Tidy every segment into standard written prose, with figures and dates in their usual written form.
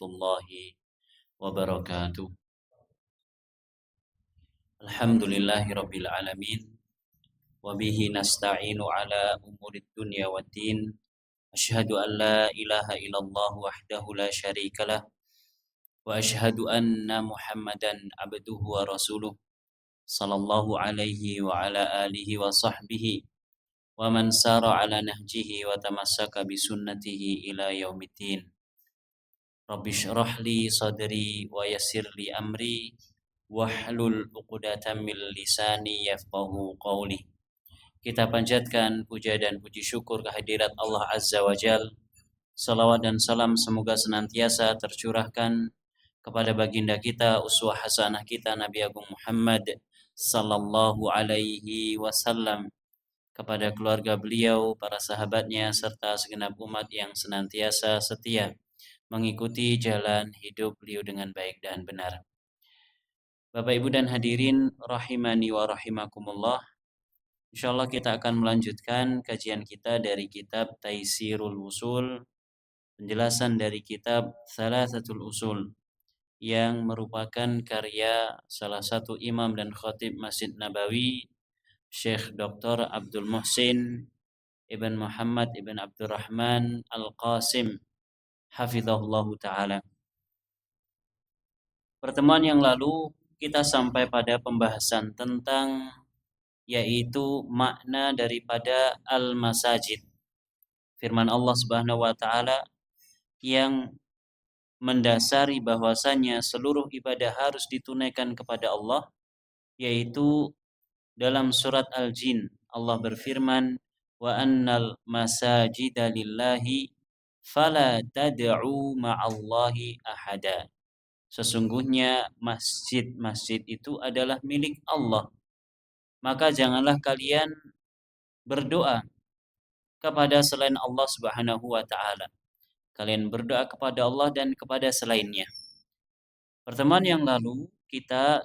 warahmatullahi wabarakatuh. Alhamdulillahirabbil alamin wa bihi nasta'inu ala umurid dunya waddin. Asyhadu an la ilaha illallah wahdahu la syarikalah wa asyhadu anna Muhammadan abduhu wa rasuluh sallallahu alaihi wa ala alihi wa sahbihi wa man sara ala nahjihi wa tamassaka bi sunnatihi ila yaumiddin. Rabbi shrah li sadri wa yassir li amri wahlul 'uqdatam min lisani yafqahu qawli. Kita panjatkan puja dan puji syukur kehadirat Allah Azza wa Jal. Salawat dan salam semoga senantiasa tercurahkan kepada baginda kita, uswah hasanah kita, Nabi Agung Muhammad sallallahu alaihi wasallam, kepada keluarga beliau, para sahabatnya, serta segenap umat yang senantiasa setia mengikuti jalan hidup beliau dengan baik dan benar. Bapak Ibu dan hadirin rahimani wa rahimakumullah. Insyaallah kita akan melanjutkan kajian kita dari kitab Taisirul Usul, penjelasan dari kitab Thalathatul Usul, yang merupakan karya salah satu imam dan khatib Masjid Nabawi, Syekh Dr. Abdul Muhsin Ibn Muhammad Ibn Abdurrahman Al-Qasim hafizahullahu ta'ala. Pertemuan yang lalu kita sampai pada pembahasan tentang yaitu makna daripada al-masajid. Firman Allah Subhanahu wa taala yang mendasari bahwasanya seluruh ibadah harus ditunaikan kepada Allah, yaitu dalam surat Al-Jin Allah berfirman, wa annal masajida lillahi fala tad'u ma'allahi ahada. Sesungguhnya masjid-masjid itu adalah milik Allah, maka janganlah kalian berdoa kepada selain Allah Subhanahu wa taala. Kalian berdoa kepada Allah dan kepada selainnya. Pertemuan yang lalu kita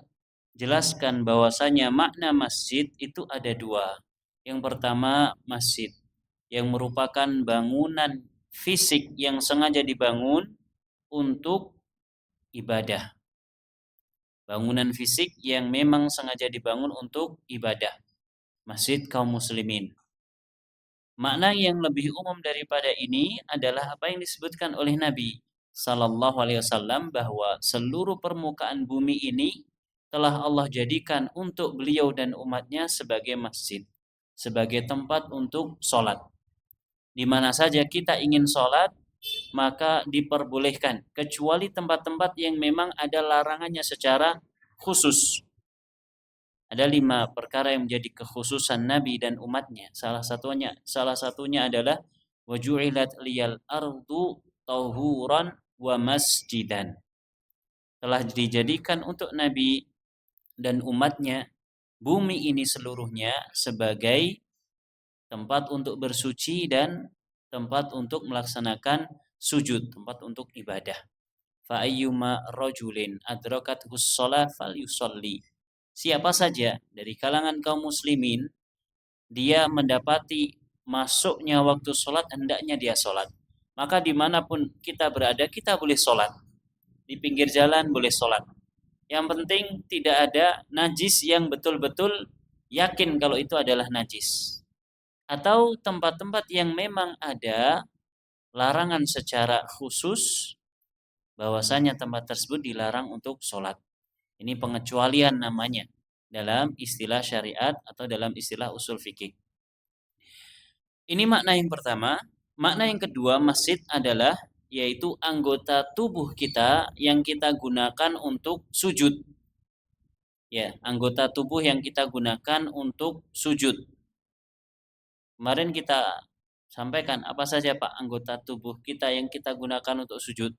jelaskan bahwasanya makna masjid itu ada dua. Yang pertama, masjid yang merupakan bangunan fisik yang sengaja dibangun untuk ibadah. Bangunan fisik yang memang sengaja dibangun untuk ibadah. Masjid kaum muslimin. Makna yang lebih umum daripada ini adalah apa yang disebutkan oleh Nabi sallallahu alaihi wasallam, bahwa seluruh permukaan bumi ini telah Allah jadikan untuk beliau dan umatnya sebagai masjid, sebagai tempat untuk sholat. Di mana saja kita ingin sholat, maka diperbolehkan, kecuali tempat-tempat yang memang ada larangannya secara khusus. Ada 5 perkara yang menjadi kekhususan Nabi dan umatnya. Salah satunya adalah waju'ilat liyal ardu tahuran wa masjidan. Telah dijadikan untuk Nabi dan umatnya bumi ini seluruhnya sebagai tempat untuk bersuci dan tempat untuk melaksanakan sujud, tempat untuk ibadah. Fa ayyuma rajulin adrakathu shalah falyusalli. Siapa saja dari kalangan kaum muslimin dia mendapati masuknya waktu sholat, hendaknya dia sholat. Maka dimanapun kita berada, kita boleh sholat. Di pinggir jalan boleh sholat. Yang penting tidak ada najis yang betul-betul yakin kalau itu adalah najis. Atau tempat-tempat yang memang ada larangan secara khusus, bahwasanya tempat tersebut dilarang untuk sholat. Ini pengecualian namanya dalam istilah syariat atau dalam istilah usul fikih. Ini makna yang pertama. Makna yang kedua, masjid adalah yaitu anggota tubuh kita yang kita gunakan untuk sujud. Ya, anggota tubuh yang kita gunakan untuk sujud. Kemarin kita sampaikan apa saja Pak anggota tubuh kita yang kita gunakan untuk sujud.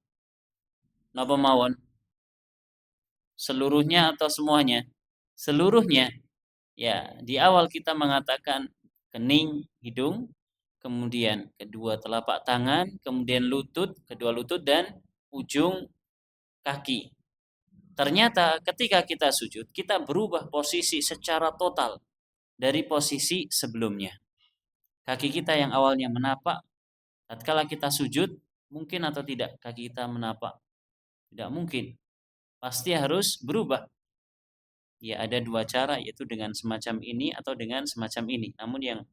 Napa mawon? Seluruhnya atau semuanya? Seluruhnya. Ya, di awal kita mengatakan kening, hidung, kemudian kedua telapak tangan, kemudian lutut, kedua lutut dan ujung kaki. Ternyata ketika kita sujud, kita berubah posisi secara total dari posisi sebelumnya. Kaki kita yang awalnya menapak, tatkala kita sujud, mungkin atau tidak kaki kita menapak. Tidak mungkin. Pasti harus berubah. Ya ada dua cara, yaitu dengan semacam ini atau dengan semacam ini. Namun yang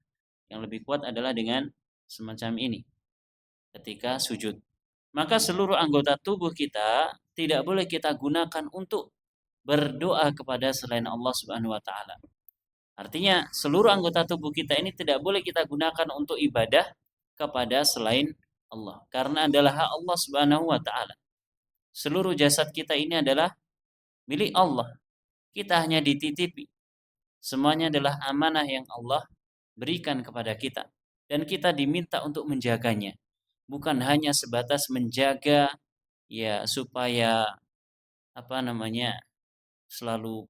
lebih kuat adalah dengan semacam ini ketika sujud. Maka seluruh anggota tubuh kita tidak boleh kita gunakan untuk berdoa kepada selain Allah Subhanahu wa taala. Artinya seluruh anggota tubuh kita ini tidak boleh kita gunakan untuk ibadah kepada selain Allah, karena adalah hak Allah Subhanahu wa taala. Seluruh jasad kita ini adalah milik Allah. Kita hanya dititipi. Semuanya adalah amanah yang Allah berikan kepada kita, dan kita diminta untuk menjaganya. Bukan hanya sebatas menjaga ya supaya apa namanya selalu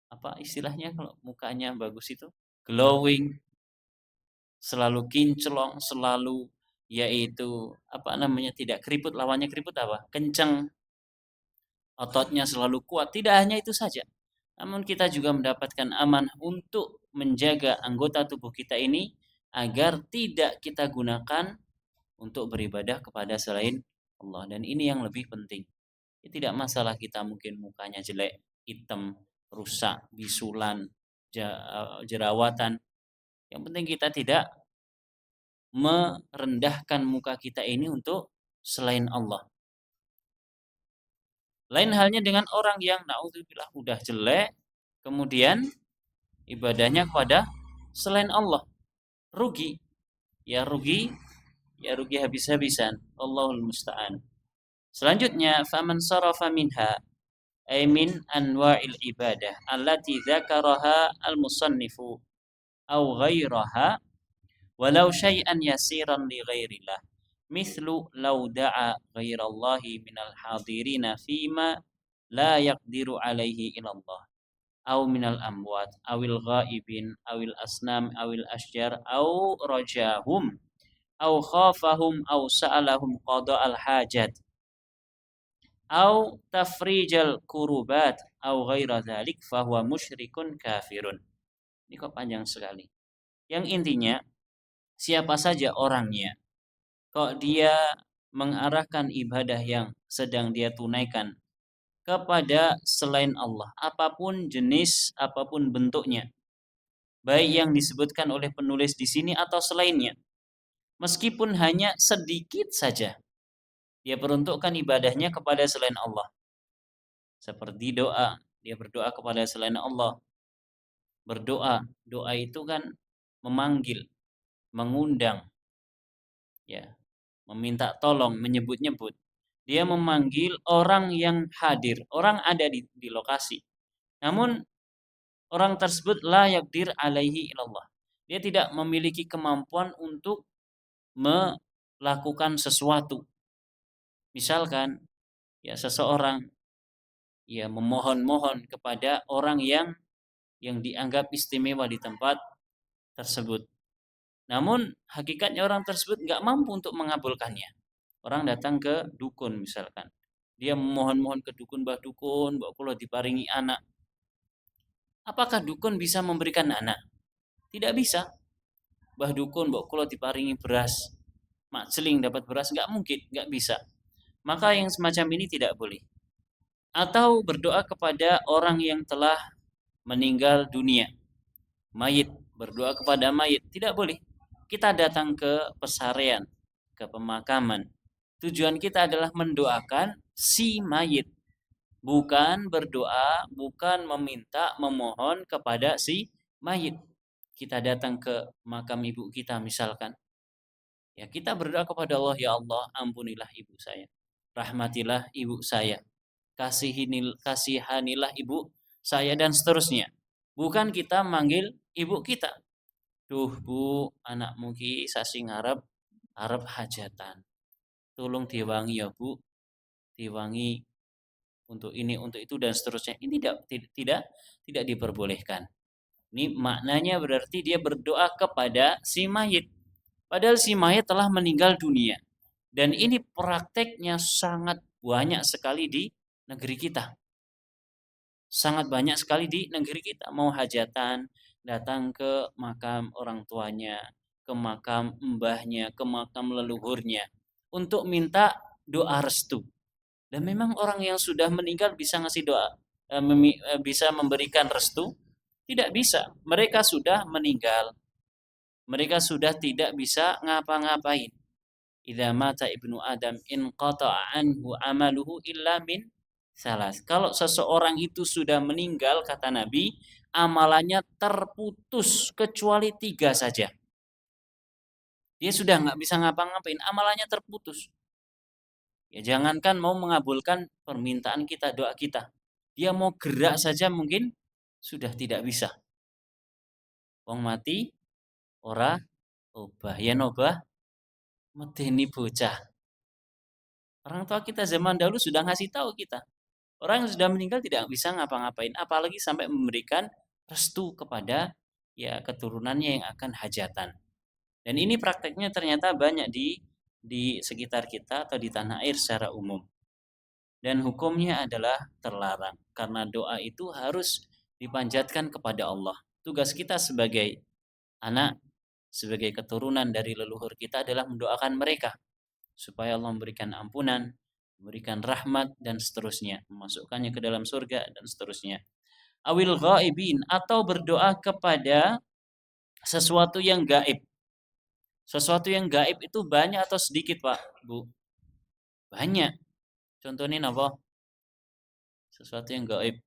apa istilahnya kalau mukanya bagus itu glowing, selalu kinclong, selalu yaitu apa namanya tidak keriput, lawannya keriput apa? Kencang, ototnya selalu kuat. Tidak hanya itu saja. Namun kita juga mendapatkan amanah untuk menjaga anggota tubuh kita ini agar tidak kita gunakan untuk beribadah kepada selain Allah. Dan ini yang lebih penting. Ya, tidak masalah kita mungkin mukanya jelek, hitam, rusak, bisulan, jerawatan. Yang penting kita tidak merendahkan muka kita ini untuk selain Allah. Lain halnya dengan orang yang naudzubillah udah jelek, kemudian ibadahnya kepada selain Allah. Rugi. Ya rugi, ya rugi habis-habisan. Allahul musta'an. Selanjutnya, faman sarafa minha ay min anwa'il ibadah allati dzakaraha al-musannifu aw ghairaha walau syai'an yasiran li ghairillah mithlu law da'a ghairallahi minal hadirina fima la yaqdiru alaihi ilallah aw minal amwat awil ghaibin awil asnam awil asjar aw rajahum aw khafahum aw sa'alahum qada'al hajat aw tafrijal kurubat aw ghaira dzalik fahuwa musyrikun kafirun. Ini kok panjang sekali. Yang intinya siapa saja orangnya kok dia mengarahkan ibadah yang sedang dia tunaikan kepada selain Allah, apapun jenis, apapun bentuknya, baik yang disebutkan oleh penulis di sini atau selainnya, meskipun hanya sedikit saja, dia peruntukkan ibadahnya kepada selain Allah, seperti doa, dia berdoa kepada selain Allah. Berdoa, doa itu kan memanggil, mengundang, ya, meminta tolong, menyebut-nyebut. Dia memanggil orang yang hadir, orang ada di lokasi. Namun orang tersebut la yakdir alaihi ilallah. Dia tidak memiliki kemampuan untuk melakukan sesuatu. Misalkan ya seseorang ya memohon-mohon kepada orang yang dianggap istimewa di tempat tersebut. Namun hakikatnya orang tersebut nggak mampu untuk mengabulkannya. Orang datang ke dukun misalkan. Dia memohon-mohon ke dukun, Mbah Dukun, Mbak Kulo diparingi anak. Apakah dukun bisa memberikan anak? Tidak bisa. Mbah Dukun, Mbak Kulo diparingi beras. Mak Celing dapat beras, nggak mungkin, nggak bisa. Maka yang semacam ini tidak boleh. Atau berdoa kepada orang yang telah meninggal dunia. Mayit, berdoa kepada mayit, tidak boleh. Kita datang ke pesarian, ke pemakaman. Tujuan kita adalah mendoakan si mayit, bukan berdoa, bukan meminta, memohon kepada si mayit. Kita datang ke makam ibu kita misalkan. Ya, kita berdoa kepada Allah, ya Allah, ampunilah ibu saya. Rahmatilah ibu saya. Kasihanilah ibu saya dan seterusnya. Bukan kita manggil ibu kita. Duh bu, anakmu ki sasi ngarep hajatan. Tolong diwangi ya bu, diwangi untuk ini, untuk itu dan seterusnya. Ini tidak diperbolehkan. Ini maknanya berarti dia berdoa kepada si mayit. Padahal si mayit telah meninggal dunia. Dan ini prakteknya sangat banyak sekali di negeri kita. Sangat banyak sekali di negeri kita. Mau hajatan, datang ke makam orang tuanya, ke makam mbahnya, ke makam leluhurnya. Untuk minta doa restu. Dan memang orang yang sudah meninggal bisa ngasih doa, bisa memberikan restu? Tidak bisa. Mereka sudah meninggal. Mereka sudah tidak bisa ngapa-ngapain. Idza mata ibnu Adam in qata'a anhu amaluhu illa min salas. Kalau seseorang itu sudah meninggal, kata Nabi, amalannya terputus kecuali 3 saja. Dia sudah nggak bisa ngapa-ngapain, amalannya terputus. Ya jangankan mau mengabulkan permintaan kita, doa kita. Dia mau gerak saja mungkin sudah tidak bisa. Wong mati ora obah, yen obah medeni bocah. Orang tua kita zaman dahulu sudah ngasih tahu kita. Orang yang sudah meninggal tidak bisa ngapa-ngapain, apalagi sampai memberikan restu kepada ya keturunannya yang akan hajatan. Dan ini prakteknya ternyata banyak di sekitar kita atau di tanah air secara umum. Dan hukumnya adalah terlarang karena doa itu harus dipanjatkan kepada Allah. Tugas kita sebagai anak, sebagai keturunan dari leluhur kita adalah mendoakan mereka supaya Allah memberikan ampunan, memberikan rahmat dan seterusnya, memasukkannya ke dalam surga dan seterusnya. Awil ghaibin, atau berdoa kepada sesuatu yang gaib. Sesuatu yang gaib itu banyak atau sedikit, Pak, Bu? Banyak. Contohnya apa? Sesuatu yang gaib.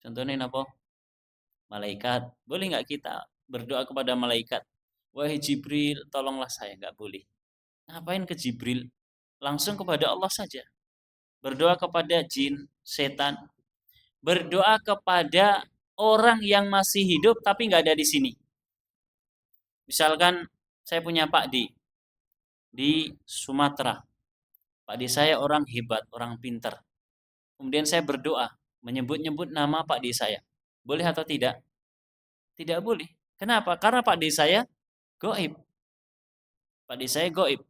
Contohnya apa? Malaikat. Boleh nggak kita berdoa kepada malaikat? Wahai Jibril, tolonglah saya. Nggak boleh. Ngapain ke Jibril? Langsung kepada Allah saja. Berdoa kepada jin, setan. Berdoa kepada orang yang masih hidup tapi nggak ada di sini. Misalkan saya punya Pak di Sumatera. Pak D saya orang hebat, orang pintar. Kemudian saya berdoa, menyebut-nyebut nama Pak D saya. Boleh atau tidak? Tidak boleh. Kenapa? Karena Pak D saya goib. Pak D saya goib.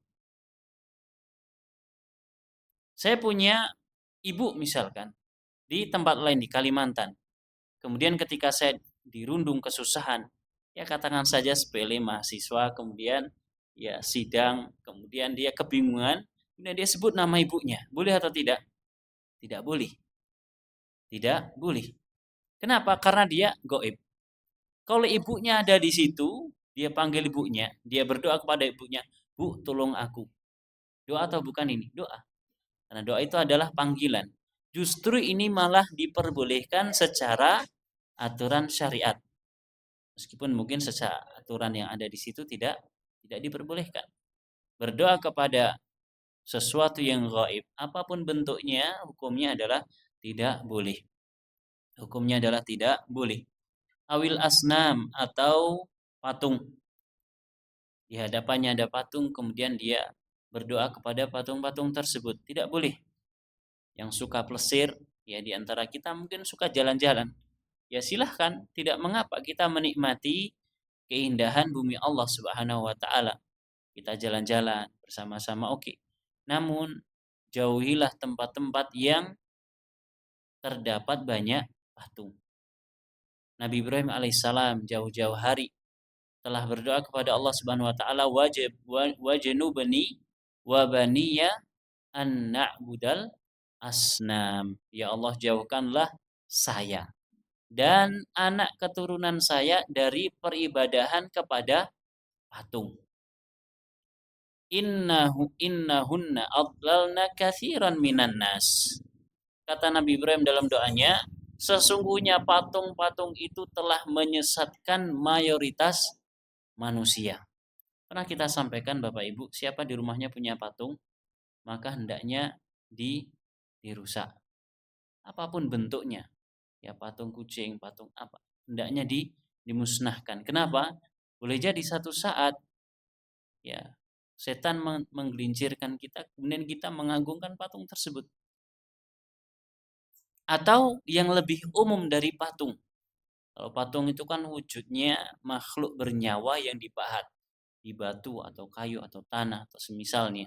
Saya punya ibu misalkan di tempat lain di Kalimantan. Kemudian ketika saya dirundung kesusahan, ya katakan saja sepele mahasiswa, kemudian ya sidang, kemudian dia kebingungan, kemudian dia sebut nama ibunya. Boleh atau tidak? Tidak boleh. Tidak boleh. Kenapa? Karena dia goib. Kalau ibunya ada di situ, dia panggil ibunya, dia berdoa kepada ibunya, Bu, tolong aku. Doa atau bukan ini? Doa. Karena doa itu adalah panggilan. Justru ini malah diperbolehkan secara aturan syariat. Meskipun mungkin secara aturan yang ada di situ tidak diperbolehkan. Berdoa kepada sesuatu yang gaib, apapun bentuknya, hukumnya adalah tidak boleh. Hukumnya adalah tidak boleh. Awil asnam, atau patung. Di hadapannya ada patung, kemudian dia berdoa kepada patung-patung tersebut. Tidak boleh. Yang suka plesir, ya di antara kita mungkin suka jalan-jalan. Ya silahkan, tidak mengapa kita menikmati keindahan bumi Allah Subhanahu wa taala. Kita jalan-jalan bersama-sama, oke. Namun jauhilah tempat-tempat yang terdapat banyak patung. Nabi Ibrahim alaihissalam jauh-jauh hari telah berdoa kepada Allah Subhanahu wa taala, wajnubni wa baniya an na'budal asnam. Ya Allah, jauhkanlah saya dan anak keturunan saya dari peribadahan kepada patung. Innahunna adlalna katsiran minan nas. Kata Nabi Ibrahim dalam doanya, sesungguhnya patung-patung itu telah menyesatkan mayoritas manusia. Pernah kita sampaikan Bapak Ibu, siapa di rumahnya punya patung, maka hendaknya dirusak. Apapun bentuknya. Ya patung kucing, patung apa, hendaknya dimusnahkan. Kenapa? Boleh jadi satu saat ya setan menggelincirkan kita, kemudian kita mengagungkan patung tersebut. Atau yang lebih umum dari patung. Kalau patung itu kan wujudnya makhluk bernyawa yang dipahat di batu atau kayu atau tanah atau semisalnya.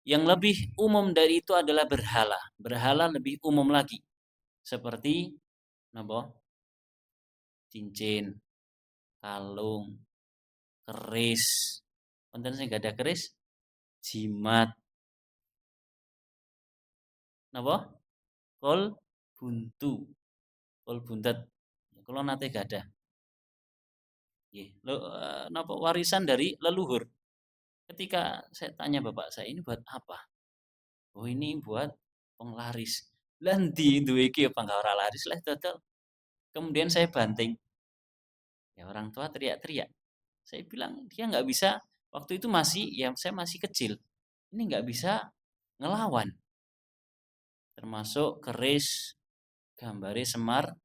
Yang lebih umum dari itu adalah berhala. Berhala lebih umum lagi. Seperti apa? Cincin, kalung, keris. Konten sing gak ada keris, jimat, napa? Kol buntu, kol buntet. Kula nate gadah. Nggih, napa warisan dari leluhur. Ketika saya tanya bapak saya, "Ini buat apa?" "Oh, ini buat penglaris." Lah ndi duwe iki apa enggak ora laris lah dodol. Kemudian saya banting, ya orang tua teriak-teriak. Saya bilang, "Dia nggak bisa waktu itu masih ya saya masih kecil. Ini nggak bisa ngelawan." Termasuk keris, gambare Semar,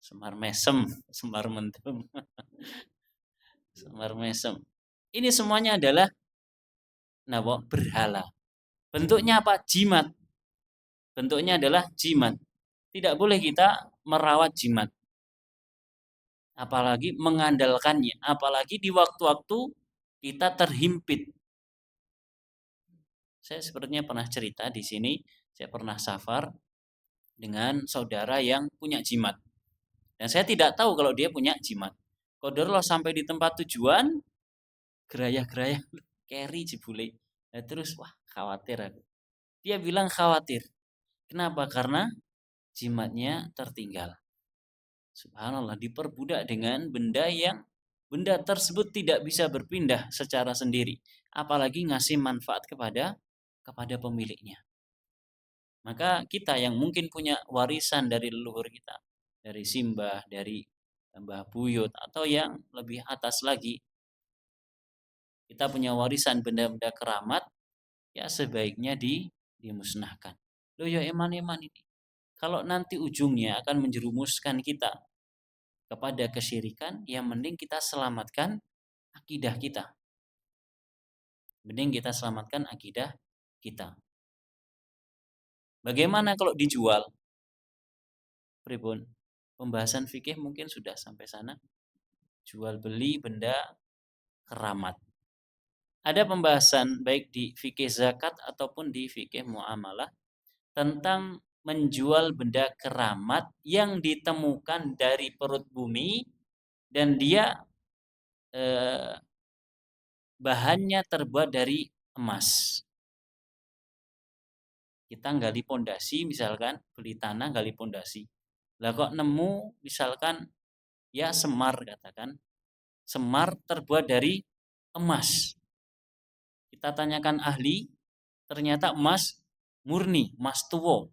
Semar Mesem, Semar Mendem, Semar Mesem. Ini semuanya adalah napa? Berhala. Bentuknya apa? Jimat. Bentuknya adalah jimat. Tidak boleh kita merawat jimat, apalagi mengandalkannya, apalagi di waktu-waktu kita terhimpit. Saya sepertinya pernah cerita di sini, saya pernah safar dengan saudara yang punya jimat. Dan saya tidak tahu kalau dia punya jimat. Qadarullah sampai di tempat tujuan, gerayah-gerayah carry jebule. Nah, terus wah khawatir aku. Dia bilang khawatir. Kenapa? Karena jimatnya tertinggal. Subhanallah, diperbudak dengan benda yang benda tersebut tidak bisa berpindah secara sendiri, apalagi ngasih manfaat kepada pemiliknya. Maka kita yang mungkin punya warisan dari leluhur kita, dari simbah, dari mbah buyut atau yang lebih atas lagi, kita punya warisan benda-benda keramat, ya sebaiknya dimusnahkan. Loh ya eman-eman ini. Kalau nanti ujungnya akan menjerumuskan kita kepada kesyirikan, yang mending kita selamatkan akidah kita. Mending kita selamatkan akidah kita. Bagaimana kalau dijual? Pripun? Pembahasan fikih mungkin sudah sampai sana. Jual beli benda keramat. Ada pembahasan baik di fikih zakat ataupun di fikih muamalah tentang menjual benda keramat yang ditemukan dari perut bumi dan dia bahannya terbuat dari emas. Kita gali pondasi misalkan, beli tanah gali pondasi. Lah kok nemu misalkan ya semar katakan, semar terbuat dari emas. Kita tanyakan ahli, ternyata emas murni, emas tuwo.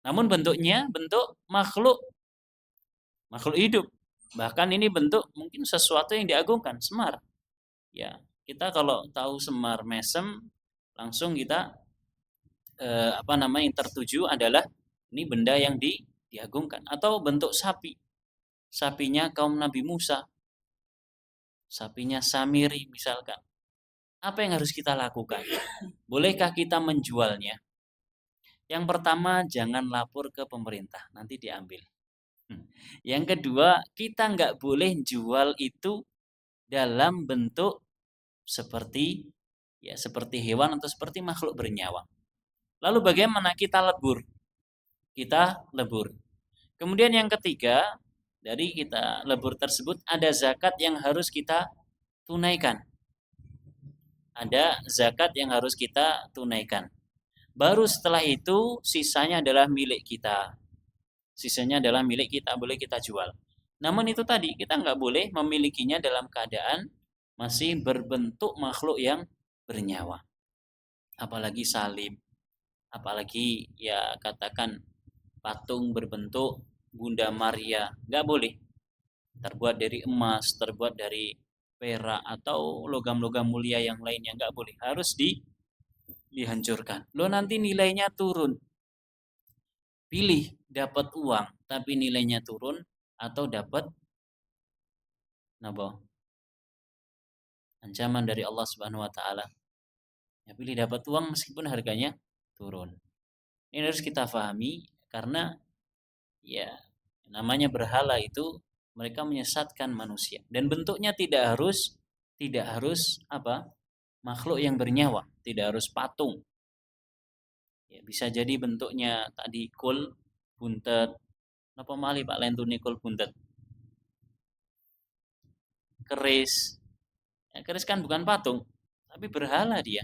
Namun bentuknya bentuk makhluk hidup. Bahkan ini bentuk mungkin sesuatu yang diagungkan, semar. Ya, kita kalau tahu semar mesem langsung kita yang tertuju adalah ini benda yang diagungkan, atau bentuk sapi. Sapinya kaum Nabi Musa, sapinya Samiri misalkan. Apa yang harus kita lakukan? Bolehkah kita menjualnya? Yang pertama, jangan lapor ke pemerintah, nanti diambil. Yang kedua, kita nggak boleh jual itu dalam bentuk seperti hewan atau seperti makhluk bernyawa. Lalu bagaimana kita lebur? Kita lebur. Kemudian yang ketiga, dari kita lebur tersebut ada zakat yang harus kita tunaikan. Ada zakat yang harus kita tunaikan. Baru setelah itu sisanya adalah milik kita. Sisanya adalah milik kita, boleh kita jual. Namun itu tadi, kita nggak boleh memilikinya dalam keadaan masih berbentuk makhluk yang bernyawa. Apalagi salib, apalagi ya katakan patung berbentuk Bunda Maria, nggak boleh. Terbuat dari emas, terbuat dari perak atau logam-logam mulia yang lainnya, nggak boleh. Harus dihancurkan. Lo nanti nilainya turun. Pilih dapat uang tapi nilainya turun atau dapat napa? Ancaman dari Allah Subhanahu wa taala. Ya pilih dapat uang meskipun harganya turun. Ini harus kita pahami karena ya namanya berhala itu mereka menyesatkan manusia dan bentuknya tidak harus apa? Makhluk yang bernyawa, tidak harus patung. Ya, bisa jadi bentuknya tadi kul buntet. Napa malih Pak lentune kul buntet? Keris. Ya, keris kan bukan patung, tapi berhala dia.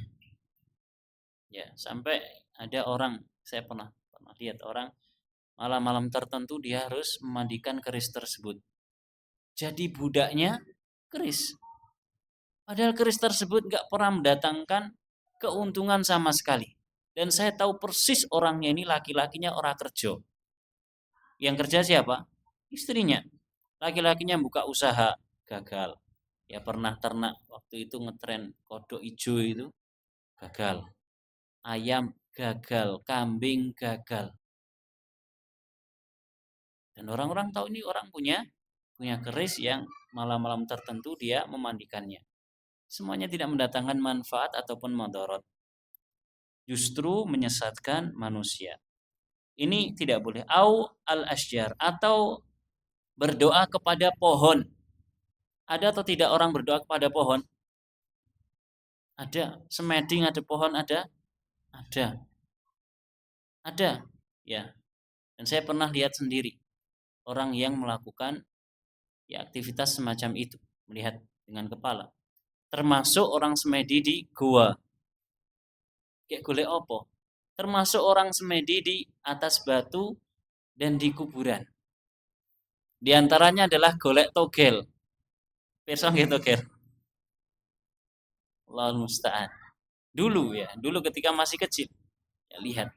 Ya, sampai ada orang, saya pernah lihat orang malam-malam tertentu dia harus memandikan keris tersebut. Jadi budaknya keris. Padahal keris tersebut nggak pernah mendatangkan keuntungan sama sekali. Dan saya tahu persis orangnya ini laki-lakinya orang kerja. Yang kerja siapa? Istrinya. Laki-lakinya buka usaha, gagal. Ya pernah ternak waktu itu ngetren kodok hijau itu, gagal. Ayam gagal, kambing gagal. Dan orang-orang tahu ini orang punya keris yang malam-malam tertentu dia memandikannya. Semuanya tidak mendatangkan manfaat ataupun madharat. Justru menyesatkan manusia. Ini tidak boleh. Au al-asjar, atau berdoa kepada pohon. Ada atau tidak orang berdoa kepada pohon? Ada. Semeding ada pohon, ada? Ada. Ada. Ya. Dan saya pernah lihat sendiri orang yang melakukan ya aktivitas semacam itu, melihat dengan kepala. Termasuk orang semedi di goa. Kayak golek opo? Termasuk orang semedi di atas batu dan di kuburan. Di antaranya adalah golek togel. Pirsa nggih togel. Allahul musta'an. Dulu ya, dulu ketika masih kecil. Ya, lihat.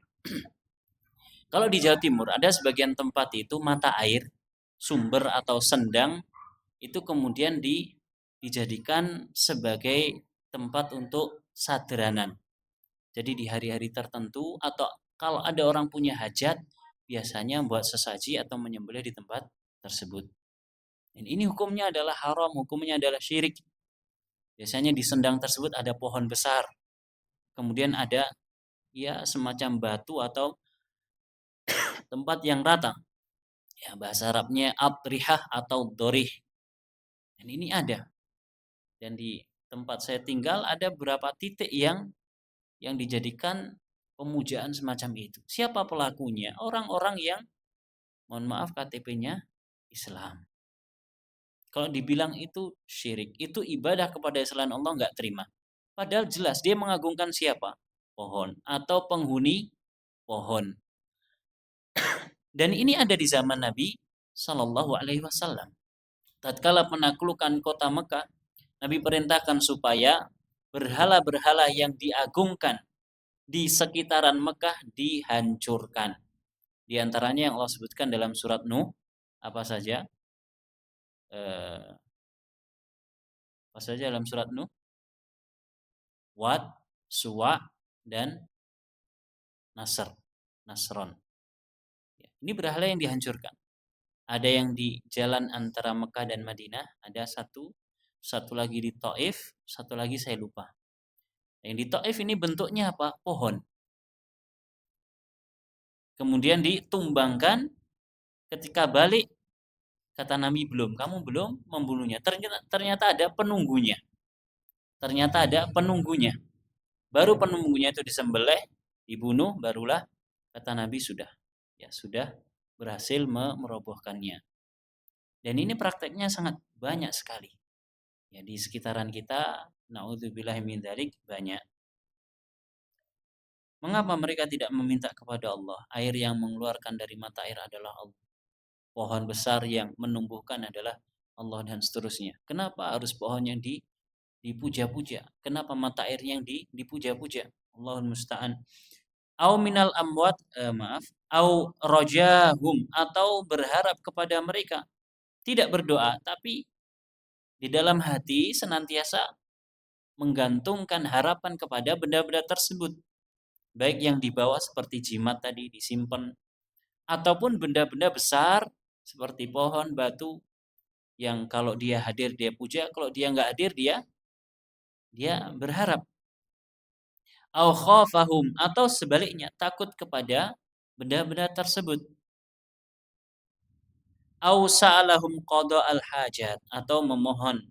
Kalau di Jawa Timur ada sebagian tempat itu mata air, sumber atau sendang itu kemudian dijadikan sebagai tempat untuk sadranan. Jadi di hari-hari tertentu atau kalau ada orang punya hajat, biasanya buat sesaji atau menyembelih di tempat tersebut. Dan ini hukumnya adalah haram, hukumnya adalah syirik. Biasanya di sendang tersebut ada pohon besar. Kemudian ada ya semacam batu atau tempat yang rata. Ya bahasa Arabnya atrihah atau dorih. Dan ini ada. Dan di tempat saya tinggal ada beberapa titik yang dijadikan pemujaan semacam itu. Siapa pelakunya? Orang-orang yang mohon maaf KTP-nya Islam. Kalau dibilang itu syirik, itu ibadah kepada selain Allah nggak terima. Padahal jelas dia mengagungkan siapa? Pohon atau penghuni pohon. Dan ini ada di zaman Nabi Shallallahu Alaihi Wasallam. Tatkala penaklukan kota Mekah, Nabi perintahkan supaya berhala-berhala yang diagungkan di sekitaran Mekah dihancurkan. Di antaranya yang Allah sebutkan dalam surat Nuh, apa saja? Apa saja dalam surat Nuh? Wad, Suwa, dan Nasron. Ini berhala yang dihancurkan. Ada yang di jalan antara Mekah dan Madinah, ada satu lagi di Taif, satu lagi saya lupa. Yang di Taif ini bentuknya apa? Pohon. Kemudian ditumbangkan, ketika balik kata Nabi kamu belum membunuhnya. Ternyata ada penunggunya. Baru penunggunya itu disembelih, dibunuh, barulah kata Nabi sudah berhasil merobohkannya. Dan ini prakteknya sangat banyak sekali. Ya di sekitaran kita, naudzubillah min dzalik, banyak. Mengapa mereka tidak meminta kepada Allah? Air yang mengeluarkan dari mata air adalah Allah. Pohon besar yang menumbuhkan adalah Allah dan seterusnya. Kenapa harus pohon yang dipuja-puja? Kenapa mata air yang dipuja-puja? Allahul musta'an. Au minal amwat, au rojahum, atau berharap kepada mereka. Tidak berdoa, tapi di dalam hati senantiasa menggantungkan harapan kepada benda-benda tersebut. Baik yang dibawa seperti jimat tadi disimpan, ataupun benda-benda besar seperti pohon, batu, yang kalau dia hadir dia puja, kalau dia nggak hadir dia berharap. Au khafahum, atau sebaliknya takut kepada benda-benda tersebut. Au sa'alahum qada'al hajat, atau memohon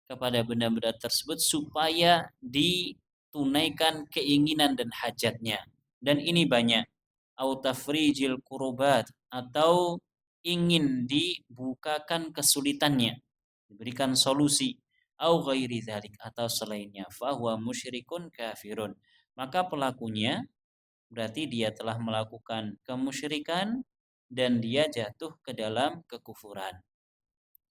kepada benda-benda tersebut supaya ditunaikan keinginan dan hajatnya. Dan ini banyak. Au tafrijil kurubat, atau ingin dibukakan kesulitannya, diberikan solusi. Au ghairi dzalik, atau selainnya. Fahuwa musyrikun kafirun, maka pelakunya berarti dia telah melakukan kemusyrikan dan dia jatuh ke dalam kekufuran.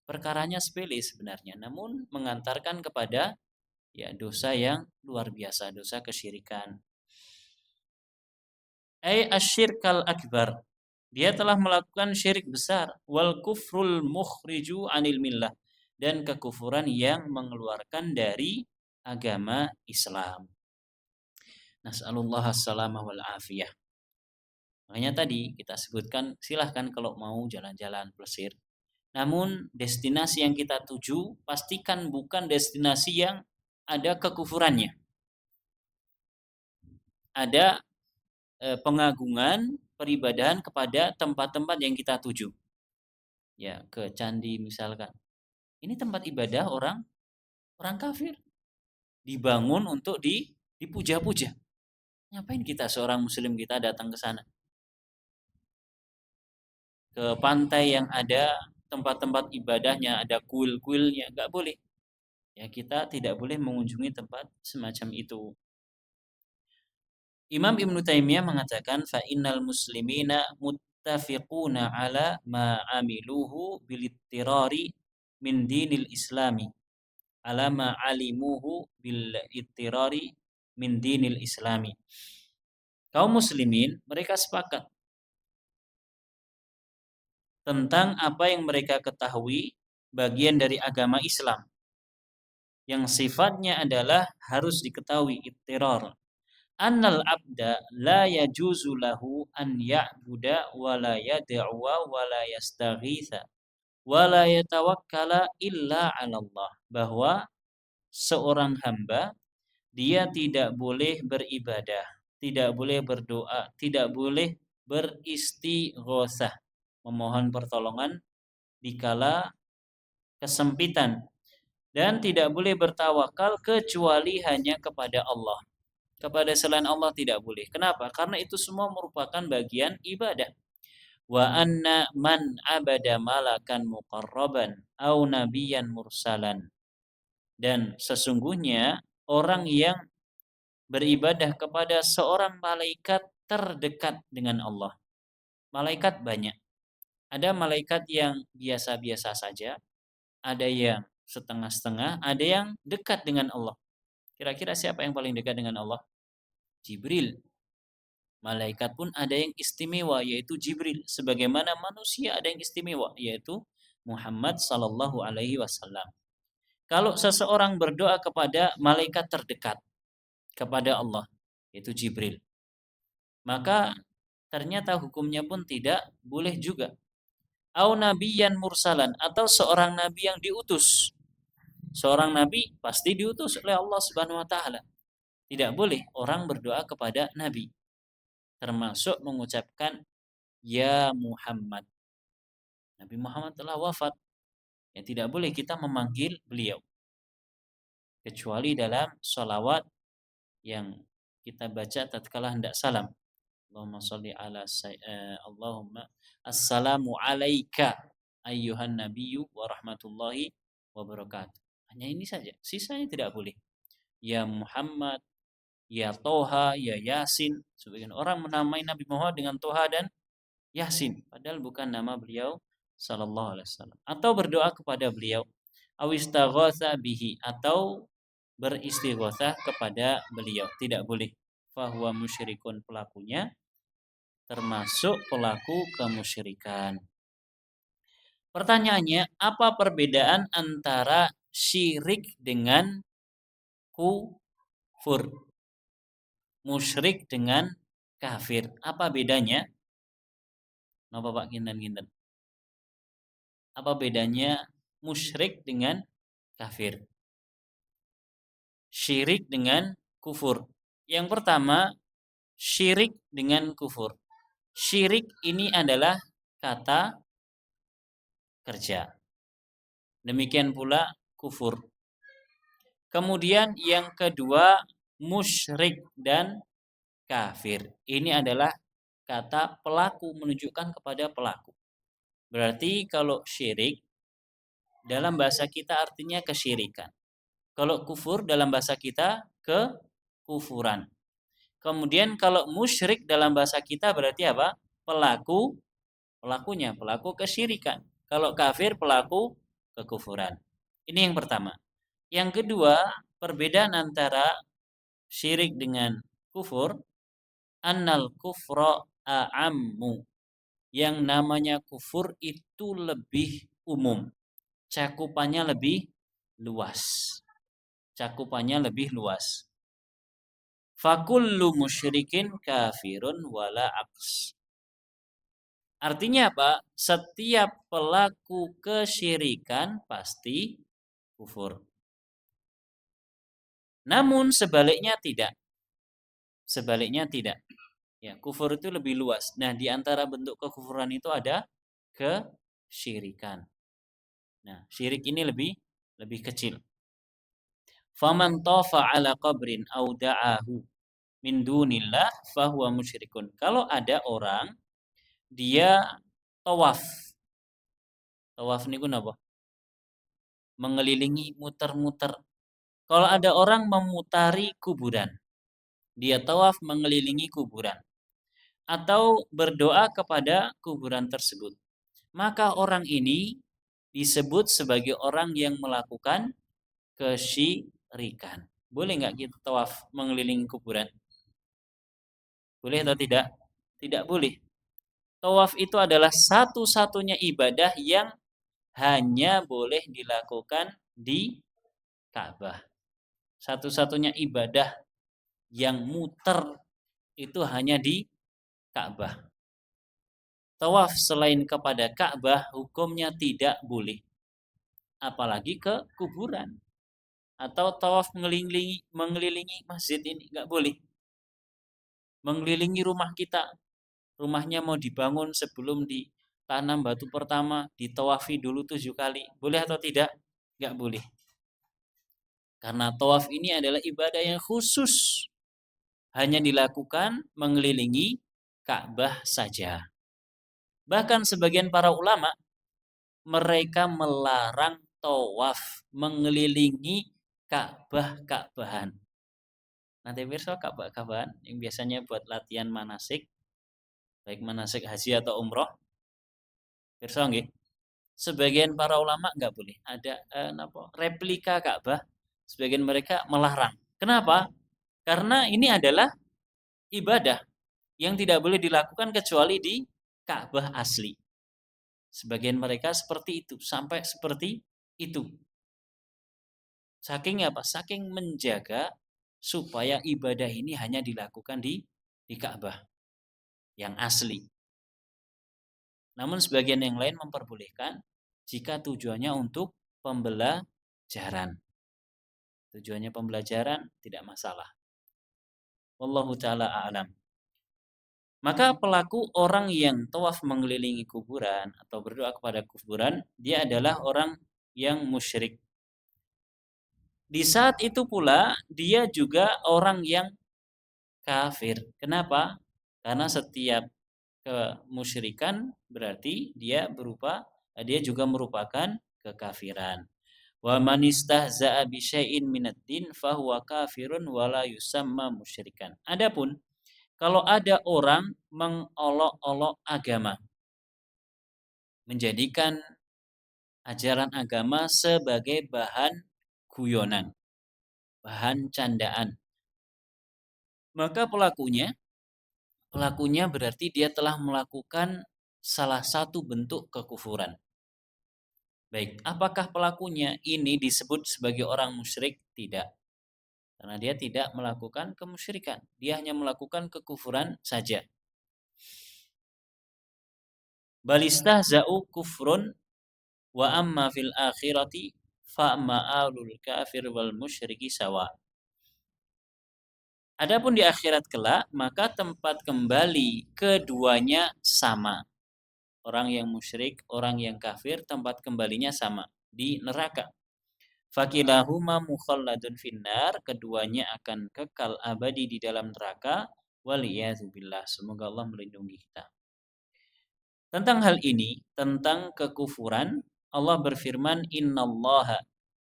Perkaranya sepele sebenarnya, namun mengantarkan kepada ya dosa yang luar biasa, dosa kesyirikan. Asyirkal akbar. Dia telah melakukan syirik besar, wal kufrul mukhriju anil millah, dan kekufuran yang mengeluarkan dari agama Islam. Nas'alullah as-salamah wal afiyah. Makanya tadi kita sebutkan silahkan kalau mau jalan-jalan plesir. Namun destinasi yang kita tuju pastikan bukan destinasi yang ada kekufurannya. Ada pengagungan, peribadahan kepada tempat-tempat yang kita tuju. Ya, ke candi misalkan. Ini tempat ibadah orang kafir. Dibangun untuk dipuja-puja. Ngapain kita seorang muslim kita datang ke sana? Ke pantai yang ada tempat-tempat ibadahnya, ada kuil-kuilnya, nggak boleh. Ya, kita tidak boleh mengunjungi tempat semacam itu. Imam Ibnu Taimiyah mengatakan fa innal muslimina muttafiquna ala ma amiluhu bil ittirari min dinil islami ala ma alimuhu bil ittirari min dinil islami. Kaum muslimin mereka sepakat tentang apa yang mereka ketahui bagian dari agama Islam yang sifatnya adalah harus diketahui ittirar. Annal abda la yajuzu lahu an ya'buda wa la yad'uwa wa la yastaghitha wa la yatawakkala illa 'ala Allah. Bahwa seorang hamba dia tidak boleh beribadah, tidak boleh berdoa, tidak boleh beristighotsah, memohon pertolongan dikala kesempitan, dan tidak boleh bertawakal kecuali hanya kepada Allah. Kepada selain Allah tidak boleh. Kenapa? Karena itu semua merupakan bagian ibadah. Wa anna man abada malakan muqarraban au nabiyan mursalan. Dan sesungguhnya orang yang beribadah kepada seorang malaikat terdekat dengan Allah. Malaikat banyak. Ada malaikat yang biasa-biasa saja, ada yang setengah-setengah, ada yang dekat dengan Allah. Kira-kira siapa yang paling dekat dengan Allah? Jibril. Malaikat pun ada yang istimewa, yaitu Jibril. Sebagaimana manusia ada yang istimewa, yaitu Muhammad sallallahu alaihi wasallam. Kalau seseorang berdoa kepada malaikat terdekat, kepada Allah, yaitu Jibril, maka ternyata hukumnya pun tidak boleh juga. Au nabiyan mursalan, atau seorang nabi yang diutus. Seorang nabi pasti diutus oleh Allah Subhanahu wa taala. Tidak boleh orang berdoa kepada nabi, termasuk mengucapkan ya Muhammad. Nabi Muhammad telah wafat. Ya, tidak boleh kita memanggil beliau kecuali dalam sholawat yang kita baca tatkala hendak salam. Allahumma sholli ala Allahumma assalamu alaika ayyuhan nabiyyu wa rahmatullahi wa barakatuh. Hanya ini saja. Sisanya tidak boleh. Ya Muhammad, ya Toha, ya Yasin. Sebagian orang menamai Nabi Muhammad dengan Toha dan Yasin, padahal bukan nama beliau sallallahu alaihi wasallam. Atau berdoa kepada beliau, awistaghatsa bihi, atau beristighatsah kepada beliau. Tidak boleh. Fahuwa musyrikun, pelakunya termasuk pelaku kemusyrikan. Pertanyaannya, apa perbedaan antara syirik dengan kufur? Musyrik dengan kafir. Apa bedanya? Napa Pak kinten-kinten? Apa bedanya musyrik dengan kafir? Syirik dengan kufur. Yang pertama, syirik dengan kufur. Syirik ini adalah kata kerja. Demikian pula kufur. Kemudian yang kedua, musyrik dan kafir. Ini adalah kata pelaku, menunjukkan kepada pelaku. Berarti kalau syirik dalam bahasa kita artinya kesyirikan. Kalau kufur dalam bahasa kita kekufuran. Kemudian kalau musyrik dalam bahasa kita berarti apa? Pelakunya, pelaku kesyirikan. Kalau kafir pelaku kekufuran. Ini yang pertama. Yang kedua, perbedaan antara syirik dengan kufur, annal kufra a'ammu. Yang namanya kufur itu lebih umum. Cakupannya lebih luas. Cakupannya lebih luas. Fakullu musyrikin kafirun wala aks. Artinya apa? Setiap pelaku kesyirikan pasti kufur. Namun sebaliknya tidak. Sebaliknya tidak. Ya, kufur itu lebih luas. Nah, di antara bentuk kekufuran itu ada kesyirikan. Nah, syirik ini lebih kecil. Faman tafa ala qabrin au da'ahu min dunillah fahuwa musyrikun. Kalau ada orang dia tawaf. Tawaf niku napa? Mengelilingi, muter-muter. Kalau ada orang memutari kuburan, dia tawaf mengelilingi kuburan atau berdoa kepada kuburan tersebut, maka orang ini disebut sebagai orang yang melakukan kesyirikan. Boleh nggak kita tawaf mengelilingi kuburan? Boleh atau tidak? Tidak boleh. Tawaf itu adalah satu-satunya ibadah yang hanya boleh dilakukan di Ka'bah. Satu-satunya ibadah yang muter itu hanya di Ka'bah. Tawaf selain kepada Ka'bah hukumnya tidak boleh. Apalagi ke kuburan. Atau tawaf mengelilingi masjid ini nggak boleh. Mengelilingi rumah kita. Rumahnya mau dibangun sebelum ditanam batu pertama, ditawafi dulu 7 kali. Boleh atau tidak? Nggak boleh. Karena tawaf ini adalah ibadah yang khusus. Hanya dilakukan mengelilingi Ka'bah saja. Bahkan sebagian para ulama, mereka melarang tawaf mengelilingi Ka'bah-Ka'bahan. Nanti pirsa Ka'bah-Ka'bahan yang biasanya buat latihan manasik, baik manasik haji atau umroh. Pirsa nggih. Sebagian para ulama nggak boleh. Ada replika Ka'bah, sebagian mereka melarang. Kenapa? Karena ini adalah ibadah yang tidak boleh dilakukan kecuali di Ka'bah asli. Sebagian mereka seperti itu, sampai seperti itu. Saking apa? Saking menjaga supaya ibadah ini hanya dilakukan di Ka'bah yang asli. Namun sebagian yang lain memperbolehkan jika tujuannya untuk pembelajaran. Tujuannya pembelajaran tidak masalah. Wallahu taala a'lam. Maka pelaku orang yang tawaf mengelilingi kuburan atau berdoa kepada kuburan, dia adalah orang yang musyrik. Di saat itu pula dia juga orang yang kafir. Kenapa? Karena setiap kemusyrikan berarti dia juga merupakan kekafiran. Wa man istahza'a bi syai'in minad din fahuwa kafirun wa la yusamma musyrikan. Adapun kalau ada orang mengolok-olok agama, menjadikan ajaran agama sebagai bahan guyonan, bahan candaan, maka pelakunya berarti dia telah melakukan salah satu bentuk kekufuran. Baik, apakah pelakunya ini disebut sebagai orang musyrik? Tidak. Karena dia tidak melakukan kemusyrikan. Dia hanya melakukan kekufuran saja. Balistahza'u kufrun wa amma fil akhirati fa ma'alul kafir wal musyriki sawa. Adapun di akhirat kelak, maka tempat kembali keduanya sama. Orang yang musyrik, orang yang kafir, tempat kembalinya sama di neraka. Fakilahuma mukhalladun finnar, keduanya akan kekal abadi di dalam neraka. Waliyadzubillah, semoga Allah melindungi kita. Tentang hal ini, tentang kekufuran, Allah berfirman, innallaha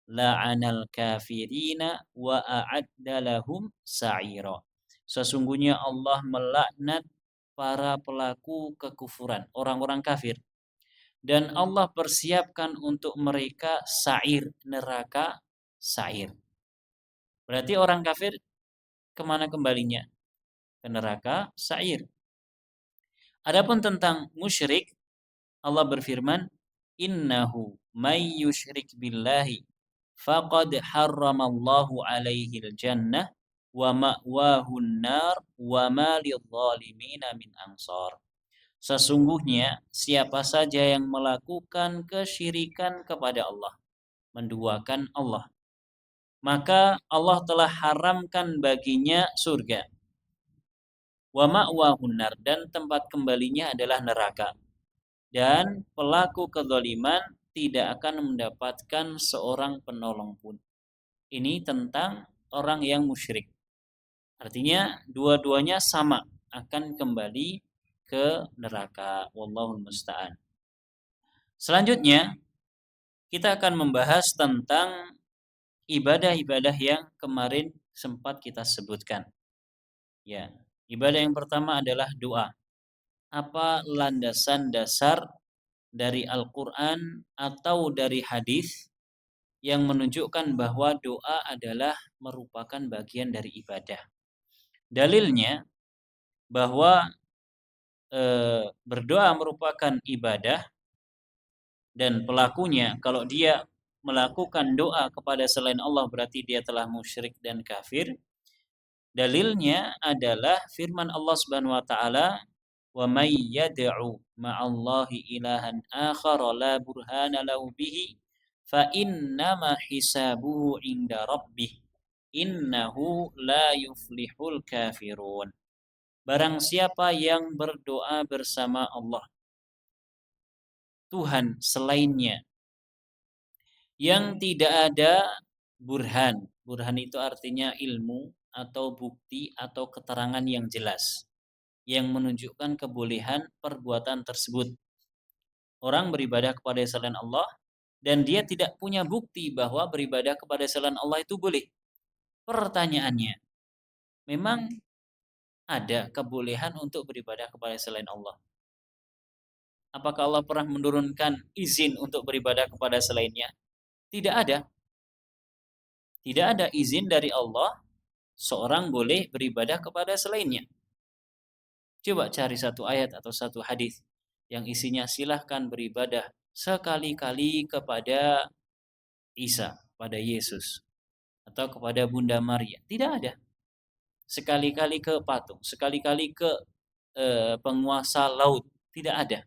la'anal kafirina wa a'adda lahum sa'ira. Sesungguhnya Allah melaknat para pelaku kekufuran, orang-orang kafir. Dan Allah persiapkan untuk mereka sa'ir, neraka sa'ir. Berarti orang kafir kemana kembalinya? Ke neraka sa'ir. Adapun tentang musyrik, Allah berfirman, innahu may yusyrik billahi faqad harramallahu alaihi jannah wa ma'wahu nar wa ma lidzalimina min ansar. Sesungguhnya siapa saja yang melakukan kesyirikan kepada Allah, menduakan Allah, maka Allah telah haramkan baginya surga. Wa ma'wahu nar, dan tempat kembalinya adalah neraka. Dan pelaku kezaliman tidak akan mendapatkan seorang penolong pun. Ini tentang orang yang musyrik. Artinya dua-duanya sama, akan kembali ke neraka. Wallahul musta'an. Selanjutnya kita akan membahas tentang ibadah-ibadah yang kemarin sempat kita sebutkan. Ya, ibadah yang pertama adalah doa. Apa landasan dasar dari Al-Quran atau dari hadis yang menunjukkan bahwa doa adalah merupakan bagian dari ibadah? Dalilnya bahwa berdoa merupakan ibadah, dan pelakunya kalau dia melakukan doa kepada selain Allah berarti dia telah musyrik dan kafir. Dalilnya adalah firman Allah Subhanahu wa taala, wa may yad'u ma'allahi ilahan akhar la burhana lahu bihi fa innama hisabuhu 'inda rabbih innahu la yuflihul kafirun. Barang siapa yang berdoa bersama Allah, Tuhan selainnya, yang tidak ada burhan. Burhan itu artinya ilmu atau bukti atau keterangan yang jelas yang menunjukkan kebolehan perbuatan tersebut. Orang beribadah kepada selain Allah dan dia tidak punya bukti bahwa beribadah kepada selain Allah itu boleh. Pertanyaannya, memang ada kebolehan untuk beribadah kepada selain Allah? Apakah Allah pernah menurunkan izin untuk beribadah kepada selainnya? Tidak ada. Tidak ada izin dari Allah seorang boleh beribadah kepada selainnya. Coba cari satu ayat atau satu hadis yang isinya silahkan beribadah sekali-kali kepada Isa, pada Yesus, atau kepada Bunda Maria. Tidak ada. Sekali-kali ke patung, sekali-kali ke penguasa laut. Tidak ada.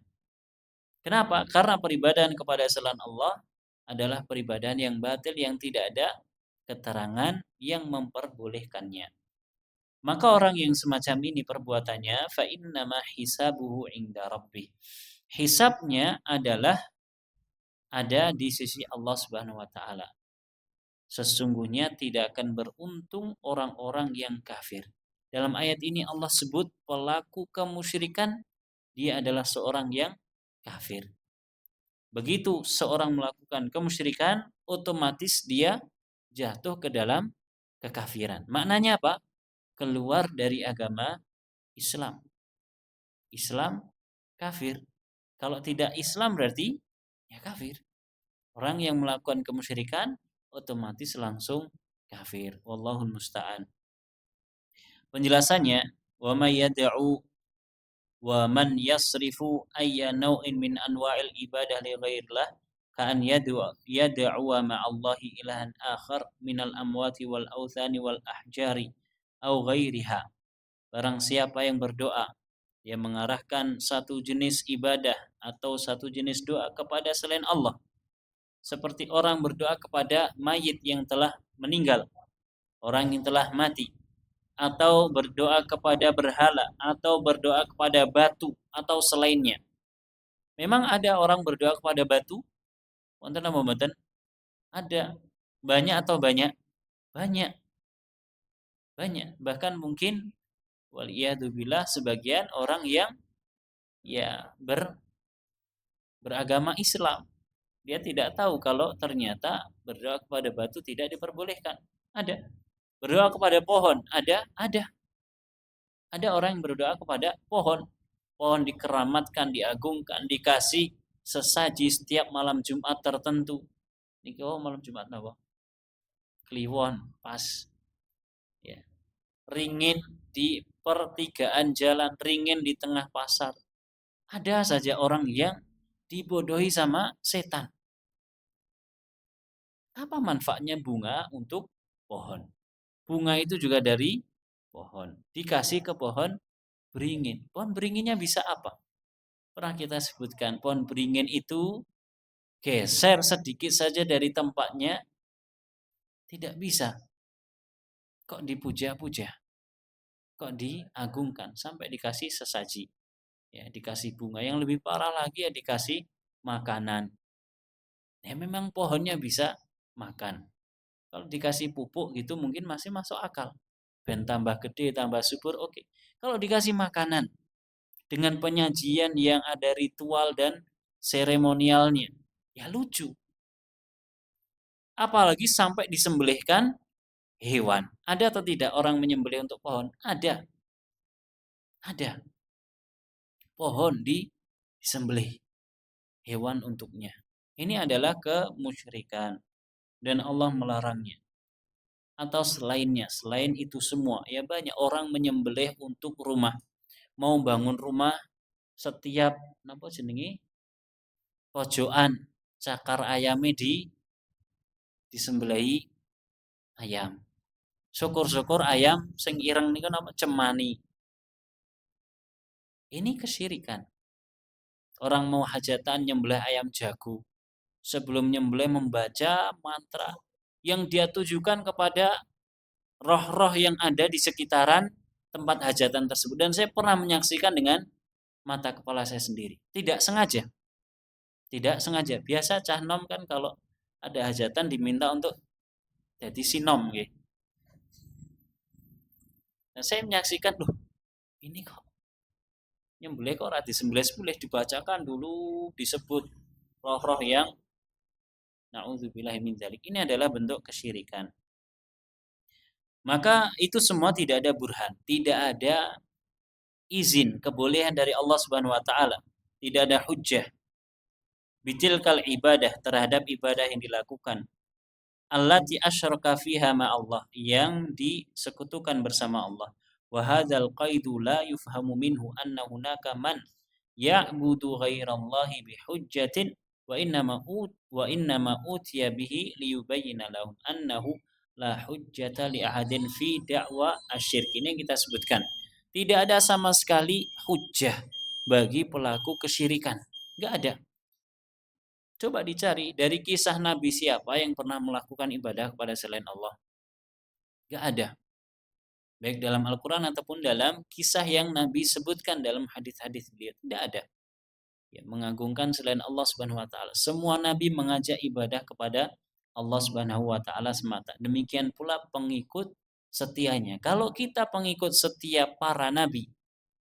Kenapa? Karena peribadahan kepada selain Allah adalah peribadahan yang batil, yang tidak ada keterangan yang memperbolehkannya. Maka orang yang semacam ini perbuatannya fa innama hisabuhu 'inda rabbih. Hisabnya adalah ada di sisi Allah Subhanahu wa taala. Sesungguhnya tidak akan beruntung orang-orang yang kafir. Dalam ayat ini Allah sebut pelaku kemusyrikan, dia adalah seorang yang kafir. Begitu seorang melakukan kemusyrikan, otomatis dia jatuh ke dalam kekafiran. Maknanya apa? Keluar dari agama Islam. Islam kafir. Kalau tidak Islam berarti ya kafir. Orang yang melakukan kemusyrikan otomatis langsung kafir. Wallahul musta'an. Penjelasannya, wa may yad'u wa man yasrifu ayya naw'in min anwa'il ibadah li ghairillah ka'an yad'u ma'allahi ilahan akhar minal amwati wal authani wal ahjari au ghairiha. Barang siapa yang berdoa, dia mengarahkan satu jenis ibadah atau satu jenis doa kepada selain Allah, seperti orang berdoa kepada mayit yang telah meninggal, orang yang telah mati, atau berdoa kepada berhala, atau berdoa kepada batu atau selainnya. Memang ada orang berdoa kepada batu? Wonten apa mboten? Ada. Banyak atau banyak? Banyak. Banyak. Bahkan mungkin waliyadzubillah sebagian orang yang ya beragama Islam, dia tidak tahu kalau ternyata berdoa kepada batu tidak diperbolehkan. Ada. Berdoa kepada pohon, ada. Ada orang yang berdoa kepada pohon. Pohon dikeramatkan, diagungkan, dikasih sesaji setiap malam Jumat tertentu. Niki malam Jumat napa? Kliwon, pas. Ya. Ringin di pertigaan jalan, ringin di tengah pasar. Ada saja orang yang dibodohi sama setan. Apa manfaatnya bunga untuk pohon? Bunga itu juga dari pohon. Dikasih ke pohon beringin. Pohon beringinnya bisa apa? Pernah kita sebutkan, pohon beringin itu geser sedikit saja dari tempatnya, tidak bisa. Kok dipuja-puja? Kok diagungkan? Sampai dikasih sesaji. Ya, dikasih bunga. Yang lebih parah lagi ya dikasih makanan. Ya memang pohonnya bisa makan. Kalau dikasih pupuk gitu mungkin masih masuk akal. Ben tambah gede, tambah subur, oke. Kalau dikasih makanan dengan penyajian yang ada ritual dan seremonialnya, ya lucu. Apalagi sampai disembelihkan hewan. Ada atau tidak orang menyembelih untuk pohon? Ada. Ada. Pohon disembelih hewan untuknya. Ini adalah kemusyrikan dan Allah melarangnya. Atau selainnya, selain itu semua, ya banyak orang menyembelih untuk rumah. Mau bangun rumah, setiap napa jenenge pojokan cakar ayame disembelihi ayam. Syukur-syukur ayam sing ireng niku napa cemani. Ini kesyirikan. Orang mau hajatan nyembelih ayam jago. Sebelum nyembelih membaca mantra yang dia tujukan kepada roh-roh yang ada di sekitaran tempat hajatan tersebut. Dan saya pernah menyaksikan dengan mata kepala saya sendiri. Tidak sengaja. Tidak sengaja. Biasa cah nom kan kalau ada hajatan diminta untuk jadi sinom gitu. Nah, saya menyaksikan, loh, ini kok nyembelih kok ora disembelih-sembelih, dibacakan dulu, disebut roh-roh yang naudzubillahi min dzalik. Ini adalah bentuk kesyirikan. Maka itu semua tidak ada burhan, tidak ada izin kebolehan dari Allah Subhanahu wa taala, tidak ada hujjah bitilkal ibadah terhadap ibadah yang dilakukan allati asyraka fiha ma Allah yang disekutukan bersama Allah. Wa hadzal qaidu la yufhamu minhu anna hunaka man ya'budu ghairallahi bihujjatin wa innama utiya bihi liyubayyana lahum annahu la hujjata li ahadin fi da'wa asyirk. Ini yang kita sebutkan. Tidak ada sama sekali hujjah bagi pelaku kesyirikan. Enggak ada. Coba dicari dari kisah Nabi siapa yang pernah melakukan ibadah kepada selain Allah. Gak ada. Baik dalam Al-Quran ataupun dalam kisah yang Nabi sebutkan dalam hadis-hadis beliau. Tidak ada. Ya, mengagungkan selain Allah Subhanahu wa taala. Semua nabi mengajak ibadah kepada Allah Subhanahu wa taala semata. Demikian pula pengikut setianya. Kalau kita pengikut setia para nabi,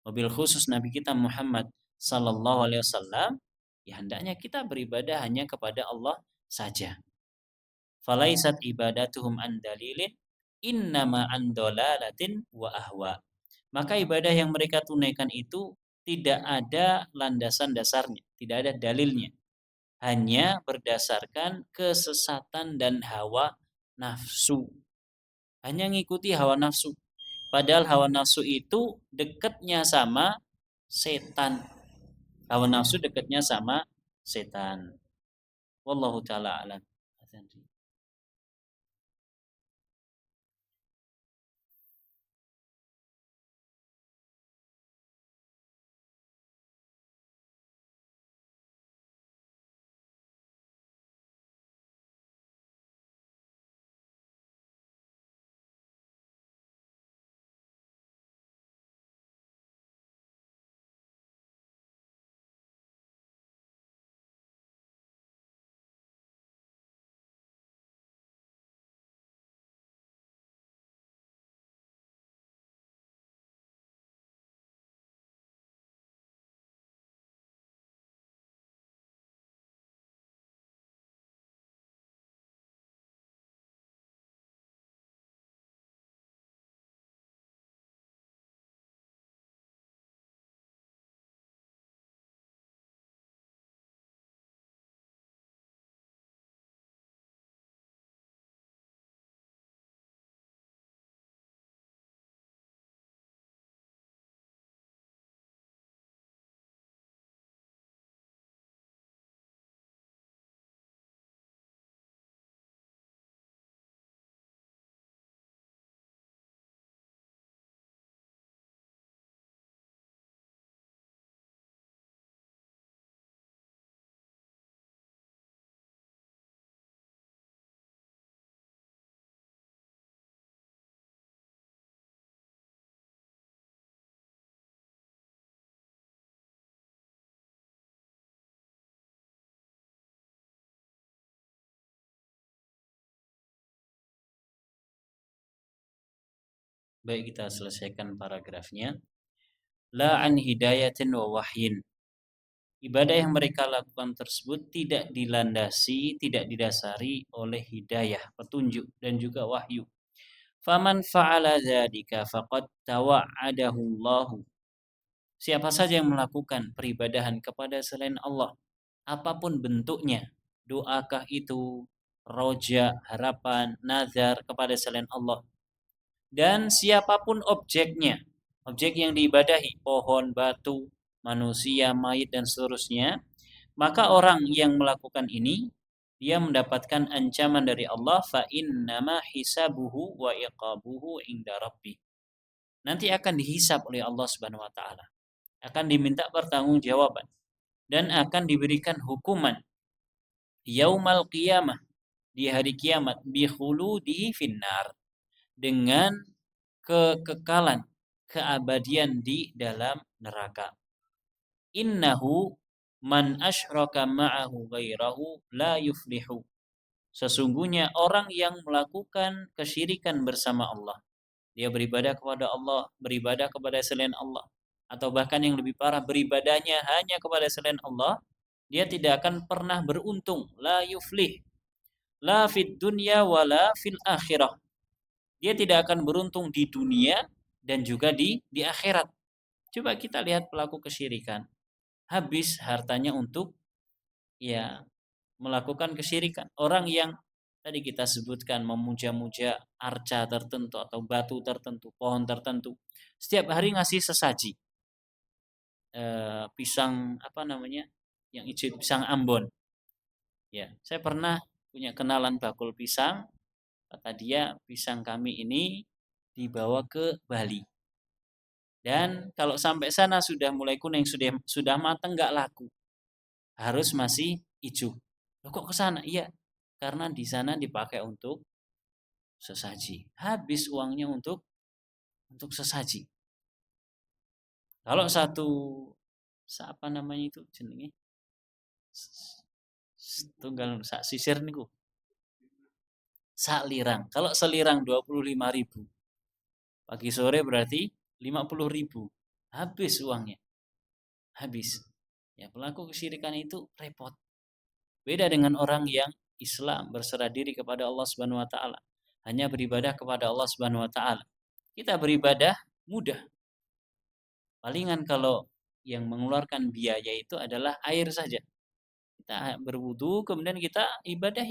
mobil khusus nabi kita Muhammad sallallahu alaihi wasallam, ya hendaknya kita beribadah hanya kepada Allah saja. Falaisat ibadatuhum an dalilin innama an dolalatin wa ahwa. Maka ibadah yang mereka tunaikan itu tidak ada landasan dasarnya, tidak ada dalilnya. Hanya berdasarkan kesesatan dan hawa nafsu. Hanya ngikuti hawa nafsu. Padahal hawa nafsu itu dekatnya sama setan. Hawa nafsu dekatnya sama setan. Wallahu taala alam. Baik, kita selesaikan paragrafnya. La an hidayatin wa wahyin. Ibadah yang mereka lakukan tersebut tidak dilandasi, tidak didasari oleh hidayah, petunjuk dan juga wahyu. Faman fa'ala dzalika faqad tawa'adahu Allah. Siapa saja yang melakukan peribadahan kepada selain Allah, apapun bentuknya, doakah itu, roja, harapan, nazar kepada selain Allah, dan siapapun objeknya, objek yang diibadahi, pohon, batu, manusia, mayit dan seterusnya, maka orang yang melakukan ini dia mendapatkan ancaman dari Allah, fa innama hisabuhu wa iqabuhu inda rabbi. Nanti akan dihisab oleh Allah Subhanahu wa taala. Akan diminta pertanggungjawaban dan akan diberikan hukuman yaumal qiyamah, di hari kiamat, bi khuludihi finnar, dengan kekekalan, keabadian di dalam neraka. Innahu man asyraka ma'ahu ghairahu la yuflihu. Sesungguhnya orang yang melakukan kesyirikan bersama Allah, dia beribadah kepada Allah, beribadah kepada selain Allah, atau bahkan yang lebih parah, beribadahnya hanya kepada selain Allah, dia tidak akan pernah beruntung. La yuflih, la fid dunya wala fil akhirah. Dia tidak akan beruntung di dunia dan juga di akhirat. Coba kita lihat pelaku kesyirikan, habis hartanya untuk ya melakukan kesyirikan. Orang yang tadi kita sebutkan memuja-muja arca tertentu atau batu tertentu, pohon tertentu, setiap hari ngasih sesaji, pisang apa namanya, yang hijau, pisang Ambon. Ya, saya pernah punya kenalan bakul pisang. Kata dia, pisang kami ini dibawa ke Bali. Dan kalau sampai sana sudah mulai kuning, sudah matang, nggak laku. Harus masih hijau. Loh, kok ke sana? Iya, karena di sana dipakai untuk sesaji. Habis uangnya untuk sesaji. Kalau satu apa namanya itu jenenge? Tunggal sak sisir niku. Sak lirang. Kalau selirang 25.000. Pagi sore berarti 50.000. Habis uangnya. Habis. Ya, pelaku kesyirikan itu repot. Beda dengan orang yang Islam, berserah diri kepada Allah Subhanahu wa taala, hanya beribadah kepada Allah Subhanahu wa taala. Kita beribadah mudah. Palingan kalau yang mengeluarkan biaya itu adalah air saja. Kita berwudu, kemudian kita ibadah.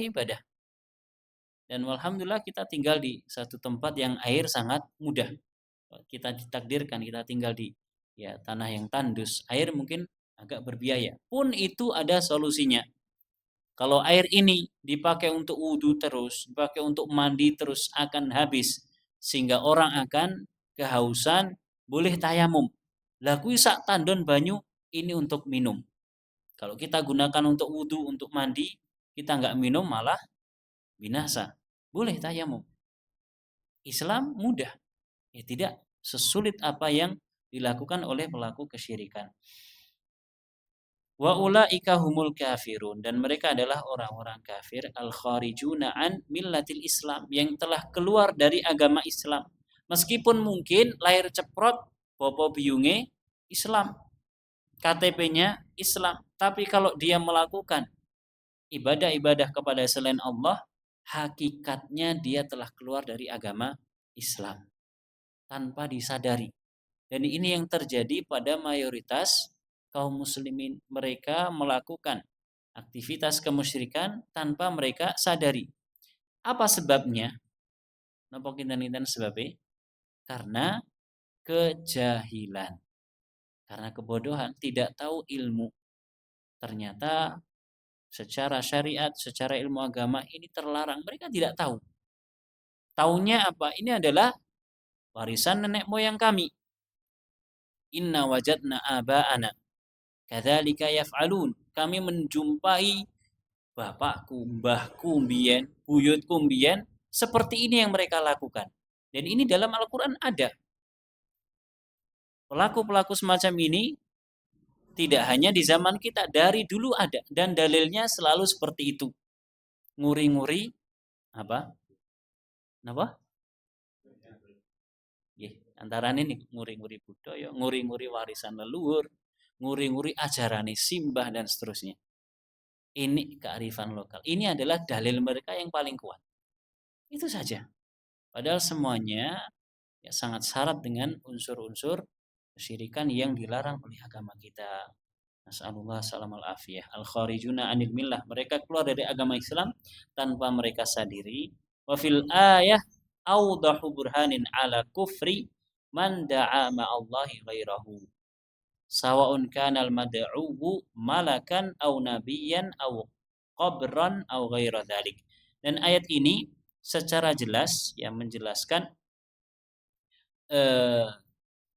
Dan alhamdulillah kita tinggal di satu tempat yang air sangat mudah. Kita ditakdirkan kita tinggal di tanah yang tandus. Air mungkin agak berbiaya. Pun itu ada solusinya. Kalau air ini dipakai untuk wudu terus, dipakai untuk mandi terus, akan habis. Sehingga orang akan kehausan, boleh tayamum. Laku sak tandon banyu ini untuk minum. Kalau kita gunakan untuk wudu, untuk mandi, kita nggak minum malah binasa. Boleh tayamum. Islam mudah. Ya, tidak sesulit apa yang dilakukan oleh pelaku kesyirikan. Wa ulaika humul kafirun, dan mereka adalah orang-orang kafir al-kharijuna an millatil Islam, yang telah keluar dari agama Islam. Meskipun mungkin lahir ceprot bopo biyunge Islam, KTP-nya Islam, tapi kalau dia melakukan ibadah-ibadah kepada selain Allah, hakikatnya dia telah keluar dari agama Islam tanpa disadari. Dan ini yang terjadi pada mayoritas kaum muslimin. Mereka melakukan aktivitas kemusyrikan tanpa mereka sadari. Apa sebabnya? Napa kinten-kinten sebabnya? Karena kejahilan. Karena kebodohan, tidak tahu ilmu. Ternyata secara syariat, secara ilmu agama ini terlarang. Mereka tidak tahu. Taunya apa? Ini adalah warisan nenek moyang kami. Inna wajadna aba'ana kadzalika yaf'alun. Kami menjumpai bapakku, mbahku mbiyen, buyutku mbiyen, seperti ini yang mereka lakukan. Dan ini dalam Al-Qur'an ada. Pelaku-pelaku semacam ini tidak hanya di zaman kita, dari dulu ada, dan dalilnya selalu seperti itu. Nguri-nguri apa? Napa? Antara ini nguri-nguri budaya, nguri-nguri warisan leluhur, nguri-nguri ajaran simbah dan seterusnya. Ini kearifan lokal. Ini adalah dalil mereka yang paling kuat. Itu saja. Padahal semuanya ya sangat syarat dengan unsur-unsur kesyirikan yang dilarang oleh agama kita. Nasallallahu salamal afiyah. Al-kharijuna anil millah. Mereka keluar dari agama Islam tanpa mereka sadari. Wa fil ayah awdahu burhanin ala kufri man da'a ma'allahi ghairahu. Sawa'un kanal mad'uwu malakan au nabiyan au qabran au ghaira dzalik. Dan ayat ini secara jelas yang menjelaskan eh,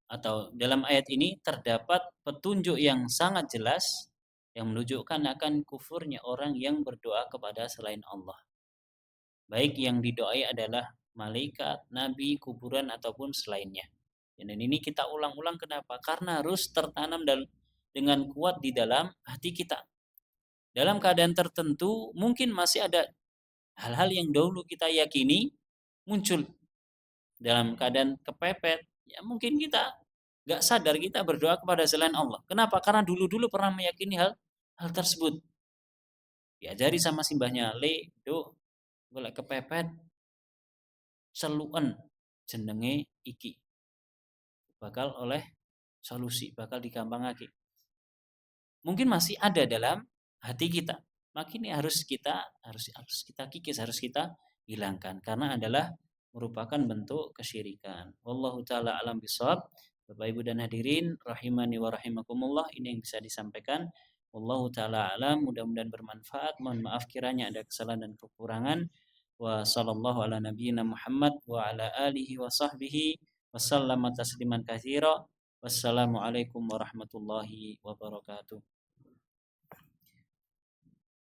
atau dalam ayat ini terdapat petunjuk yang sangat jelas yang menunjukkan akan kufurnya orang yang berdoa kepada selain Allah. Baik yang didoai adalah malaikat, nabi, kuburan ataupun selainnya. Dan ini kita ulang-ulang kenapa? Karena harus tertanam dengan kuat di dalam hati kita. Dalam keadaan tertentu mungkin masih ada hal-hal yang dahulu kita yakini muncul dalam keadaan kepepet. Ya mungkin kita nggak sadar kita berdoa kepada selain Allah. Kenapa? Karena dulu-dulu pernah meyakini hal tersebut. Diajari sama simbahnya, le, do, boleh kepepet, seluan jenenge iki. Bakal oleh solusi, bakal digampang lagi. Mungkin masih ada dalam hati kita. Maka ini harus kita kikis, harus kita hilangkan karena adalah merupakan bentuk kesyirikan. Wallahu taala alam bisawab. Bapak Ibu dan hadirin rahimani wa rahimakumullah, ini yang bisa disampaikan. Wallahu taala alam, mudah-mudahan bermanfaat. Mohon maaf kiranya ada kesalahan dan kekurangan. Wa sallallahu ala nabiyyina Muhammad wa ala alihi wa sahbihi wa sallama tasliman katsira. Wassalamualaikum warahmatullahi wabarakatuh.